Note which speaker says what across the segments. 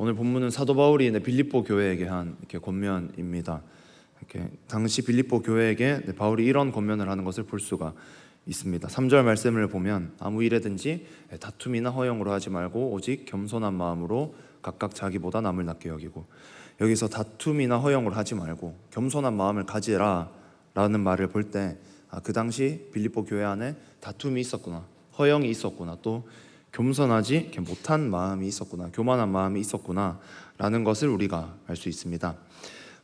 Speaker 1: 오늘 본문은 사도 바울이 빌립보 교회에게 한 이렇게 권면입니다. 이렇게 당시 빌립보 교회에게 바울이 이런 권면을 하는 것을 볼 수가 있습니다. 3절 말씀을 보면 아무 일에든지 다툼이나 허영으로 하지 말고 오직 겸손한 마음으로 각각 자기보다 남을 낮게 여기고, 여기서 다툼이나 허영을 하지 말고 겸손한 마음을 가지라 라는 말을 볼 때 그 당시 빌립보 교회 안에 다툼이 있었구나, 허영이 있었구나, 또 겸손하지 못한 마음이 있었구나, 교만한 마음이 있었구나 라는 것을 우리가 알 수 있습니다.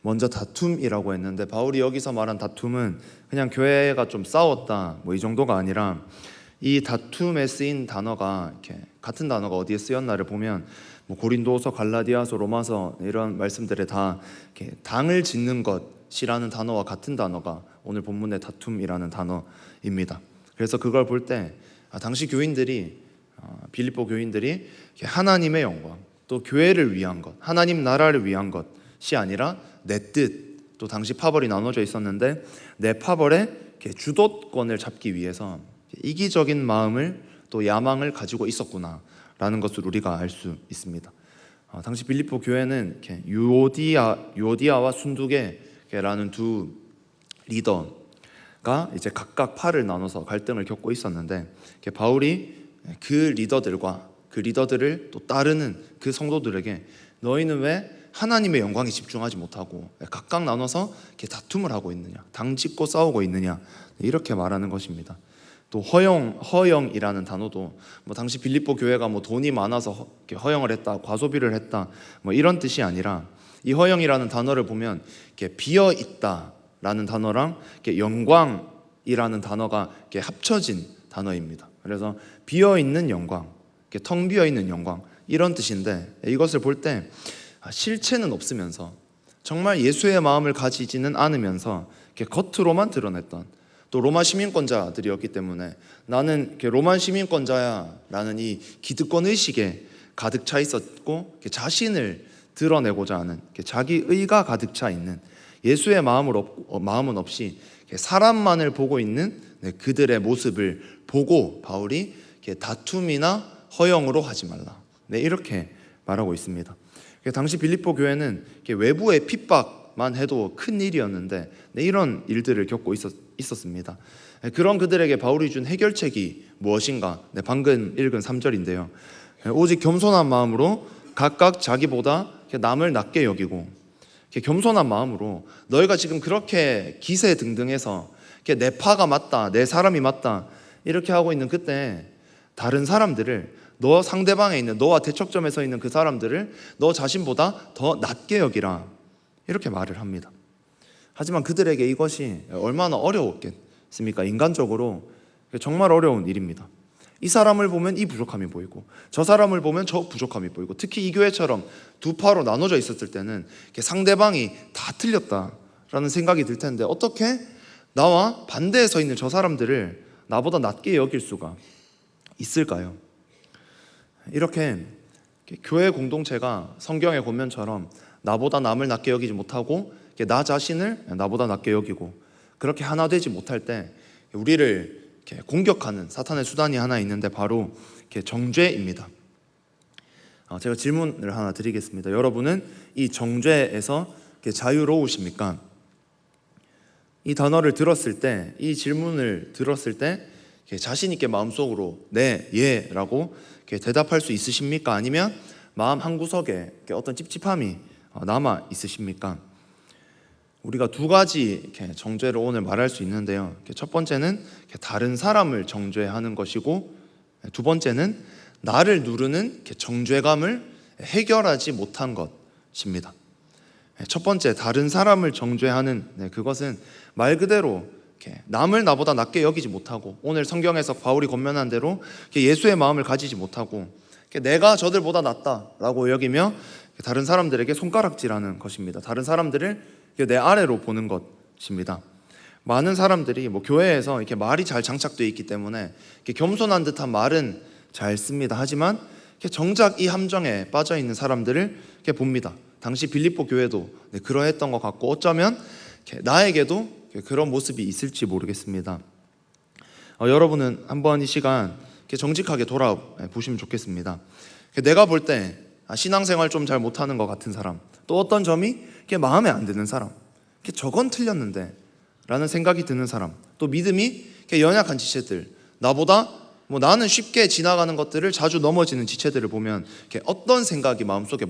Speaker 1: 먼저 다툼이라고 했는데 바울이 여기서 말한 다툼은 그냥 교회가 좀 싸웠다 이 정도가 아니라, 이 다툼에 쓰인 단어가 이렇게 같은 단어가 어디에 쓰였나를 보면 고린도서, 갈라디아서, 로마서 이런 말씀들에 다 이렇게 당을 짓는 것이라는 단어와 같은 단어가 오늘 본문의 다툼이라는 단어입니다. 그래서 그걸 볼 때 당시 교인들이, 빌립보 교인들이 하나님의 영광, 또 교회를 위한 것, 하나님 나라를 위한 것이 아니라 내 뜻, 또 당시 파벌이 나눠져 있었는데 내 파벌의 주도권을 잡기 위해서 이기적인 마음을, 또 야망을 가지고 있었구나 라는 것을 우리가 알 수 있습니다. 당시 빌립보 교회는 유오디아와 순두계라는 두 리더가 이제 각각 파를 나눠서 갈등을 겪고 있었는데, 바울이 그 리더들을 또 따르는 그 성도들에게 너희는 왜 하나님의 영광에 집중하지 못하고 각각 나눠서 이렇게 다툼을 하고 있느냐, 당 짚고 싸우고 있느냐, 이렇게 말하는 것입니다. 또 허영이라는 단어도 당시 빌립보 교회가 돈이 많아서 허영을 했다, 과소비를 했다 이런 뜻이 아니라, 이 허영이라는 단어를 보면 비어 있다라는 단어랑 영광이라는 단어가 합쳐진 단어입니다. 그래서 비어 있는 영광, 텅 비어 있는 영광, 이런 뜻인데, 이것을 볼 때 실체는 없으면서 정말 예수의 마음을 가지지는 않으면서 겉으로만 드러냈던, 또 로마 시민권자들이었기 때문에 나는 로마 시민권자야 라는 이 기득권 의식에 가득 차 있었고, 자신을 드러내고자 하는 자기의가 가득 차 있는, 예수의 마음은 없이 사람만을 보고 있는 그들의 모습을 보고 바울이 다툼이나 허영으로 하지 말라, 이렇게 말하고 있습니다. 당시 빌립보 교회는 외부의 핍박만 해도 큰 일이었는데 이런 일들을 겪고 있었습니다. 그런 그들에게 바울이 준 해결책이 무엇인가? 방금 읽은 3절인데요. 오직 겸손한 마음으로 각각 자기보다 남을 낮게 여기고, 겸손한 마음으로 너희가 지금 그렇게 기세등등해서 내 파가 맞다, 내 사람이 맞다 이렇게 하고 있는 그때 다른 사람들을, 너 상대방에 있는, 너와 대척점에 서 있는 그 사람들을 너 자신보다 더 낮게 여기라, 이렇게 말을 합니다. 하지만 그들에게 이것이 얼마나 어려웠겠습니까? 인간적으로 정말 어려운 일입니다. 이 사람을 보면 이 부족함이 보이고 저 사람을 보면 저 부족함이 보이고, 특히 이 교회처럼 두 파로 나눠져 있었을 때는 상대방이 다 틀렸다라는 생각이 들 텐데 어떻게 나와 반대에 서 있는 저 사람들을 나보다 낮게 여길 수가 있을까요? 이렇게 교회 공동체가 성경의 권면처럼 나보다 남을 낮게 여기지 못하고 나 자신을 나보다 낮게 여기고 그렇게 하나 되지 못할 때 우리를 공격하는 사탄의 수단이 하나 있는데 바로 정죄입니다. 제가 질문을 하나 드리겠습니다. 여러분은 이 정죄에서 자유로우십니까? 이 단어를 들었을 때, 이 질문을 들었을 때 자신 있게 마음속으로 네, 예 라고 대답할 수 있으십니까? 아니면 마음 한구석에 어떤 찝찝함이 남아 있으십니까? 우리가 두 가지 정죄를 오늘 말할 수 있는데요. 첫 번째는 다른 사람을 정죄하는 것이고, 두 번째는 나를 누르는 정죄감을 해결하지 못한 것입니다. 첫 번째, 다른 사람을 정죄하는 그것은 말 그대로 남을 나보다 낮게 여기지 못하고, 오늘 성경에서 바울이 권면한 대로 예수의 마음을 가지지 못하고 내가 저들보다 낫다라고 여기며 다른 사람들에게 손가락질하는 것입니다. 다른 사람들을 내 아래로 보는 것입니다. 많은 사람들이 교회에서 이렇게 말이 잘 장착되어 있기 때문에 겸손한 듯한 말은 잘 씁니다. 하지만 정작 이 함정에 빠져 있는 사람들을 봅니다. 당시 빌립보 교회도 그러했던 것 같고, 어쩌면 나에게도 그런 모습이 있을지 모르겠습니다. 여러분은 한번 이 시간 정직하게 돌아보시면 좋겠습니다. 내가 볼 때 신앙생활 좀 잘 못하는 것 같은 사람, 또 어떤 점이 마음에 안 드는 사람, 저건 틀렸는데 라는 생각이 드는 사람, 또 믿음이 연약한 지체들, 나보다 나는 쉽게 지나가는 것들을 자주 넘어지는 지체들을 보면 어떤 생각이 마음속에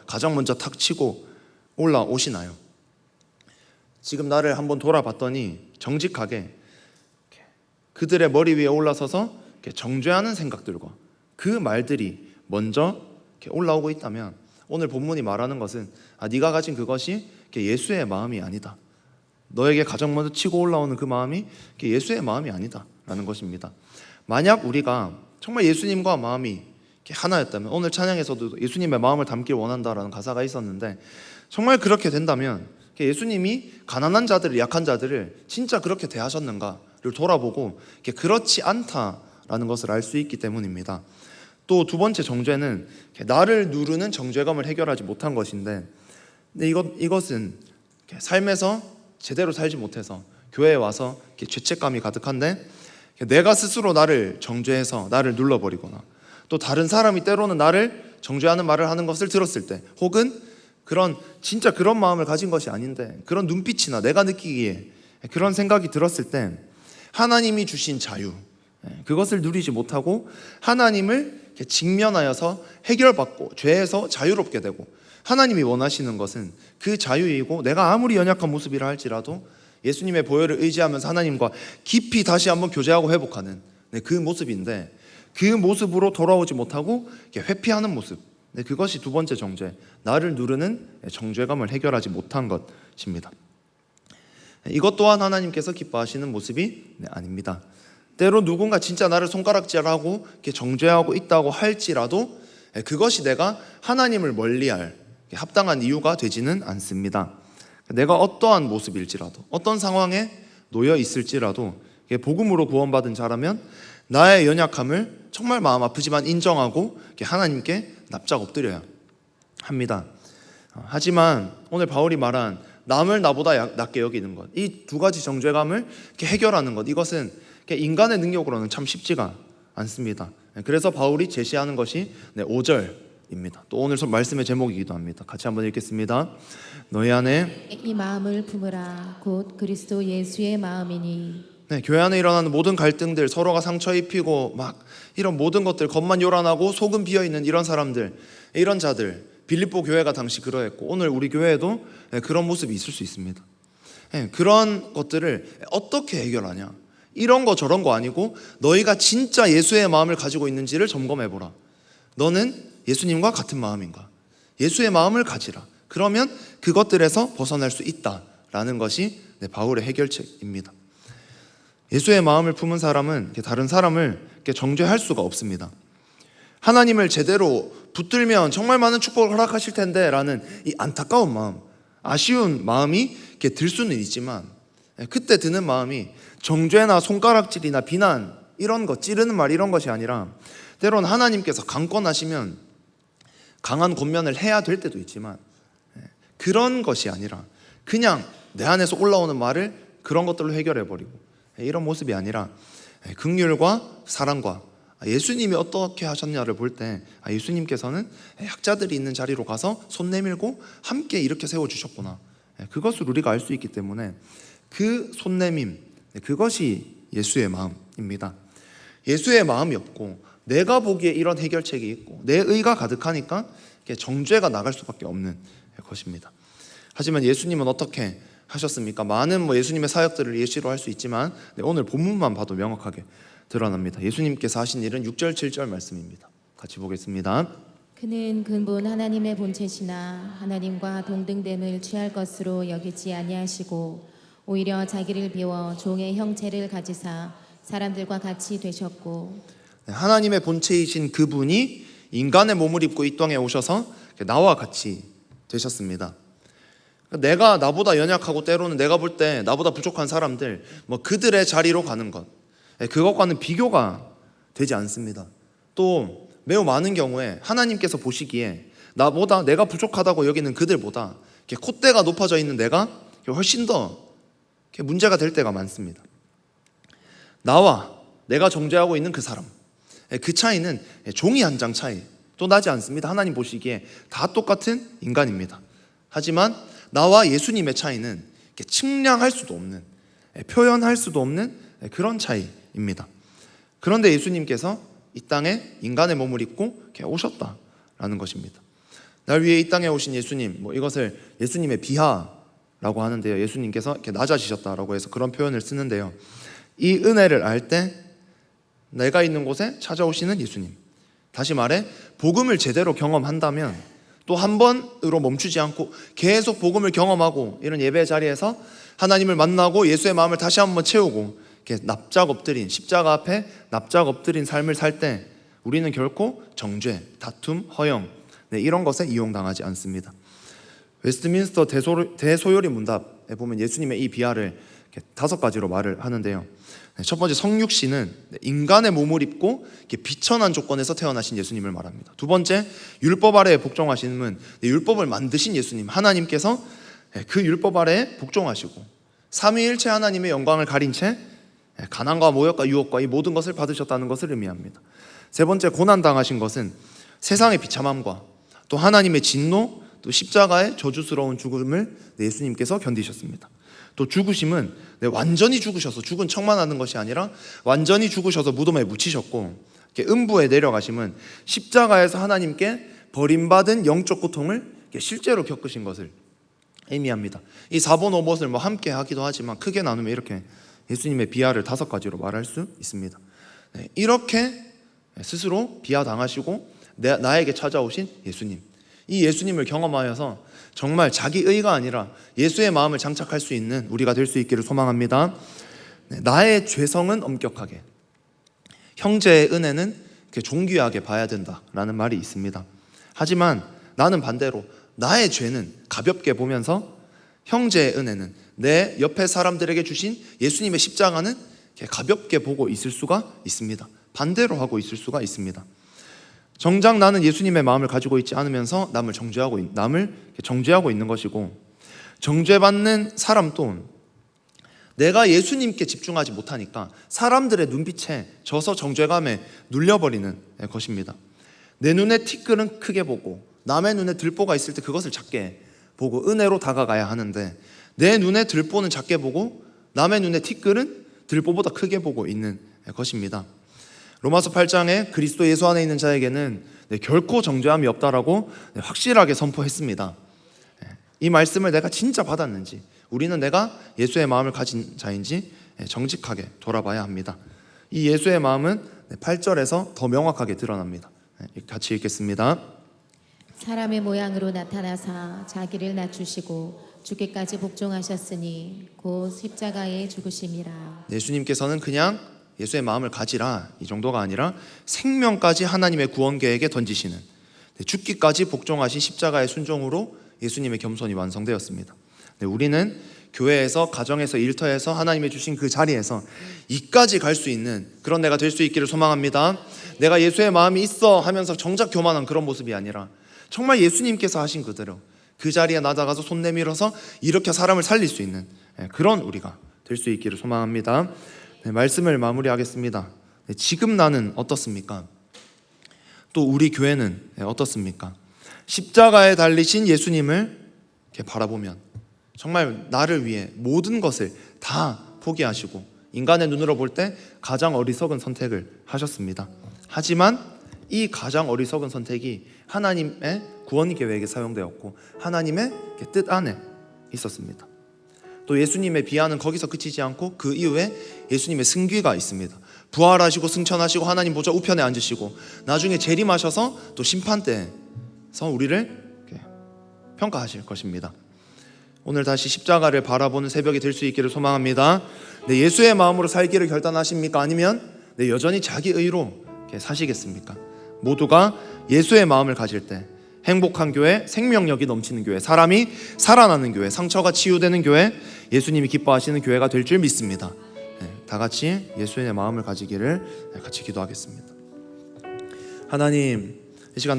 Speaker 1: 가장 먼저 탁 치고 올라오시나요? 지금 나를 한번 돌아봤더니 정직하게 그들의 머리 위에 올라서서 정죄하는 생각들과 그 말들이 먼저 올라오고 있다면, 오늘 본문이 말하는 것은 네가 가진 그것이 예수의 마음이 아니다, 너에게 가장 먼저 치고 올라오는 그 마음이 예수의 마음이 아니다 라는 것입니다. 만약 우리가 정말 예수님과 마음이 하나였다면, 오늘 찬양에서도 예수님의 마음을 담길 원한다라는 가사가 있었는데, 정말 그렇게 된다면 예수님이 가난한 자들을, 약한 자들을 진짜 그렇게 대하셨는가를 돌아보고 그렇지 않다라는 것을 알 수 있기 때문입니다. 또 두 번째 정죄는 나를 누르는 정죄감을 해결하지 못한 것인데, 근데 이것은 삶에서 제대로 살지 못해서 교회에 와서 죄책감이 가득한데, 내가 스스로 나를 정죄해서 나를 눌러버리거나, 또 다른 사람이 때로는 나를 정죄하는 말을 하는 것을 들었을 때, 혹은 진짜 그런 마음을 가진 것이 아닌데 그런 눈빛이나 내가 느끼기에 그런 생각이 들었을 때, 하나님이 주신 자유, 그것을 누리지 못하고 하나님을 직면하여서 해결받고 죄에서 자유롭게 되고, 하나님이 원하시는 것은 그 자유이고, 내가 아무리 연약한 모습이라 할지라도 예수님의 보혈을 의지하면서 하나님과 깊이 다시 한번 교제하고 회복하는 그 모습인데, 그 모습으로 돌아오지 못하고 회피하는 모습, 그것이 두 번째 정죄, 나를 누르는 정죄감을 해결하지 못한 것입니다. 이것 또한 하나님께서 기뻐하시는 모습이 아닙니다. 때로 누군가 진짜 나를 손가락질하고 정죄하고 있다고 할지라도 그것이 내가 하나님을 멀리할 합당한 이유가 되지는 않습니다. 내가 어떠한 모습일지라도, 어떤 상황에 놓여 있을지라도 복음으로 구원받은 자라면 나의 연약함을 정말 마음 아프지만 인정하고 하나님께 납작 엎드려야 합니다. 하지만 오늘 바울이 말한 남을 나보다 낮게 여기는 것, 이 두 가지 정죄감을 해결하는 것, 이것은 인간의 능력으로는 참 쉽지가 않습니다. 그래서 바울이 제시하는 것이 5절입니다. 또 오늘 말씀의 제목이기도 합니다. 같이 한번 읽겠습니다. 너희 안에
Speaker 2: 이 마음을 품으라. 곧 그리스도 예수의 마음이니.
Speaker 1: 교회 안에 일어나는 모든 갈등들, 서로가 상처 입히고 이런 모든 것들, 겉만 요란하고 속은 비어있는 이런 사람들, 이런 자들, 빌립보 교회가 당시 그러했고 오늘 우리 교회에도 그런 모습이 있을 수 있습니다. 그런 것들을 어떻게 해결하냐, 이런 거 저런 거 아니고 너희가 진짜 예수의 마음을 가지고 있는지를 점검해보라. 너는 예수님과 같은 마음인가? 예수의 마음을 가지라. 그러면 그것들에서 벗어날 수 있다라는 것이 바울의 해결책입니다. 예수의 마음을 품은 사람은 다른 사람을 정죄할 수가 없습니다. 하나님을 제대로 붙들면 정말 많은 축복을 허락하실 텐데 라는 이 안타까운 마음, 아쉬운 마음이 들 수는 있지만, 그때 드는 마음이 정죄나 손가락질이나 비난, 이런 것, 찌르는 말, 이런 것이 아니라, 때로는 하나님께서 강권하시면 강한 권면을 해야 될 때도 있지만, 그런 것이 아니라 그냥 내 안에서 올라오는 말을 그런 것들로 해결해버리고, 이런 모습이 아니라 긍휼과 사랑과, 예수님이 어떻게 하셨냐를 볼 때 예수님께서는 약자들이 있는 자리로 가서 손 내밀고 함께 이렇게 세워주셨구나, 그것을 우리가 알 수 있기 때문에 그 손내밈, 그것이 예수의 마음입니다. 예수의 마음이 없고 내가 보기에 이런 해결책이 있고 내 의가 가득하니까 정죄가 나갈 수밖에 없는 것입니다. 하지만 예수님은 어떻게 하셨습니까? 많은 예수님의 사역들을 예시로 할 수 있지만 오늘 본문만 봐도 명확하게 드러납니다. 예수님께서 하신 일은 6절 7절 말씀입니다. 같이 보겠습니다.
Speaker 2: 그는 근본 하나님의 본체시나 하나님과 동등됨을 취할 것으로 여기지 아니하시고 오히려 자기를 비워 종의 형체를 가지사 사람들과 같이 되셨고,
Speaker 1: 하나님의 본체이신 그분이 인간의 몸을 입고 이 땅에 오셔서 나와 같이 되셨습니다. 내가 나보다 연약하고 때로는 내가 볼 때 나보다 부족한 사람들, 그들의 자리로 가는 것, 그것과는 비교가 되지 않습니다. 또 매우 많은 경우에 하나님께서 보시기에 내가 부족하다고 여기는 그들보다 콧대가 높아져 있는 내가 훨씬 더 문제가 될 때가 많습니다. 나와 내가 정죄하고 있는 그 사람, 그 차이는 종이 한 장 차이, 또 나지 않습니다. 하나님 보시기에 다 똑같은 인간입니다. 하지만 나와 예수님의 차이는 측량할 수도 없는, 표현할 수도 없는 그런 차이입니다. 그런데 예수님께서 이 땅에 인간의 몸을 입고 오셨다라는 것입니다. 날 위해 이 땅에 오신 예수님, 이것을 예수님의 비하라고 하는데요. 예수님께서 이렇게 낮아지셨다라고 해서 그런 표현을 쓰는데요. 이 은혜를 알 때 내가 있는 곳에 찾아오시는 예수님, 다시 말해 복음을 제대로 경험한다면 또 한 번으로 멈추지 않고 계속 복음을 경험하고 이런 예배 자리에서 하나님을 만나고 예수의 마음을 다시 한번 채우고 이렇게 납작 엎드린, 십자가 앞에 납작 엎드린 삶을 살 때 우리는 결코 정죄, 다툼, 허영, 이런 것에 이용당하지 않습니다. 웨스트민스터 대소요리 문답에 보면 예수님의 이 비하를 5가지로 말을 하는데요. 첫 번째, 성육신은 인간의 몸을 입고 비천한 조건에서 태어나신 예수님을 말합니다. 두 번째, 율법 아래에 복종하심은 율법을 만드신 예수님, 하나님께서 그 율법 아래에 복종하시고 삼위일체 하나님의 영광을 가린 채 가난과 모욕과 유혹과 이 모든 것을 받으셨다는 것을 의미합니다. 세 번째, 고난당하신 것은 세상의 비참함과 또 하나님의 진노, 또 십자가의 저주스러운 죽음을 예수님께서 견디셨습니다. 또 죽으심은 완전히 죽으셔서 죽은 척만 하는 것이 아니라 완전히 죽으셔서 무덤에 묻히셨고, 음부에 내려가심은 십자가에서 하나님께 버림받은 영적 고통을 실제로 겪으신 것을 의미합니다. 이 4번 5번을 함께 하기도 하지만 크게 나누면 이렇게 예수님의 비하를 5가지로 말할 수 있습니다. 이렇게 스스로 비하당하시고 나에게 찾아오신 예수님, 이 예수님을 경험하여서 정말 자기 의가 아니라 예수의 마음을 장착할 수 있는 우리가 될 수 있기를 소망합니다. 나의 죄성은 엄격하게, 형제의 은혜는 존귀하게 봐야 된다라는 말이 있습니다. 하지만 나는 반대로 나의 죄는 가볍게 보면서 형제의 은혜는, 내 옆에 사람들에게 주신 예수님의 십자가는 가볍게 보고 있을 수가 있습니다. 반대로 하고 있을 수가 있습니다. 정작 나는 예수님의 마음을 가지고 있지 않으면서 남을 정죄하고 있는 것이고, 정죄받는 사람도 내가 예수님께 집중하지 못하니까 사람들의 눈빛에 져서 정죄감에 눌려버리는 것입니다. 내 눈에 티끌은 크게 보고 남의 눈에 들보가 있을 때 그것을 작게 보고 은혜로 다가가야 하는데, 내 눈에 들보는 작게 보고 남의 눈에 티끌은 들보보다 크게 보고 있는 것입니다. 로마서 8장에 그리스도 예수 안에 있는 자에게는 결코 정죄함이 없다라고 확실하게 선포했습니다. 이 말씀을 내가 진짜 받았는지, 우리는 내가 예수의 마음을 가진 자인지 정직하게 돌아봐야 합니다. 이 예수의 마음은 8절에서 더 명확하게 드러납니다. 같이 읽겠습니다.
Speaker 2: 사람의 모양으로 나타나사 자기를 낮추시고 죽기까지 복종하셨으니 곧 십자가에 죽으심이라.
Speaker 1: 예수님께서는 그냥 예수의 마음을 가지라 이 정도가 아니라 생명까지 하나님의 구원 계획에 던지시는, 죽기까지 복종하신 십자가의 순종으로 예수님의 겸손이 완성되었습니다. 우리는 교회에서, 가정에서, 일터에서 하나님의 주신 그 자리에서 이까지 갈 수 있는 그런 내가 될 수 있기를 소망합니다. 내가 예수의 마음이 있어 하면서 정작 교만한 그런 모습이 아니라 정말 예수님께서 하신 그대로 그 자리에 나아가서 손 내밀어서 일으켜 사람을 살릴 수 있는 그런 우리가 될 수 있기를 소망합니다. 말씀을 마무리하겠습니다. 지금 나는 어떻습니까? 또 우리 교회는 어떻습니까? 십자가에 달리신 예수님을 이렇게 바라보면 정말 나를 위해 모든 것을 다 포기하시고 인간의 눈으로 볼 때 가장 어리석은 선택을 하셨습니다. 하지만 이 가장 어리석은 선택이 하나님의 구원 계획에 사용되었고 하나님의 뜻 안에 있었습니다. 또 예수님의 비하는 거기서 그치지 않고 그 이후에 예수님의 승귀가 있습니다. 부활하시고 승천하시고 하나님 보좌 우편에 앉으시고 나중에 재림하셔서 또 심판대에서 우리를 평가하실 것입니다. 오늘 다시 십자가를 바라보는 새벽이 될 수 있기를 소망합니다. 예수의 마음으로 살기를 결단하십니까? 아니면 여전히 자기 의로 사시겠습니까? 모두가 예수의 마음을 가질 때 행복한 교회, 생명력이 넘치는 교회, 사람이 살아나는 교회, 상처가 치유되는 교회, 예수님이 기뻐하시는 교회가 될 줄 믿습니다. 다 같이 예수의 마음을 가지기를 같이 기도하겠습니다. 하나님, 이 시간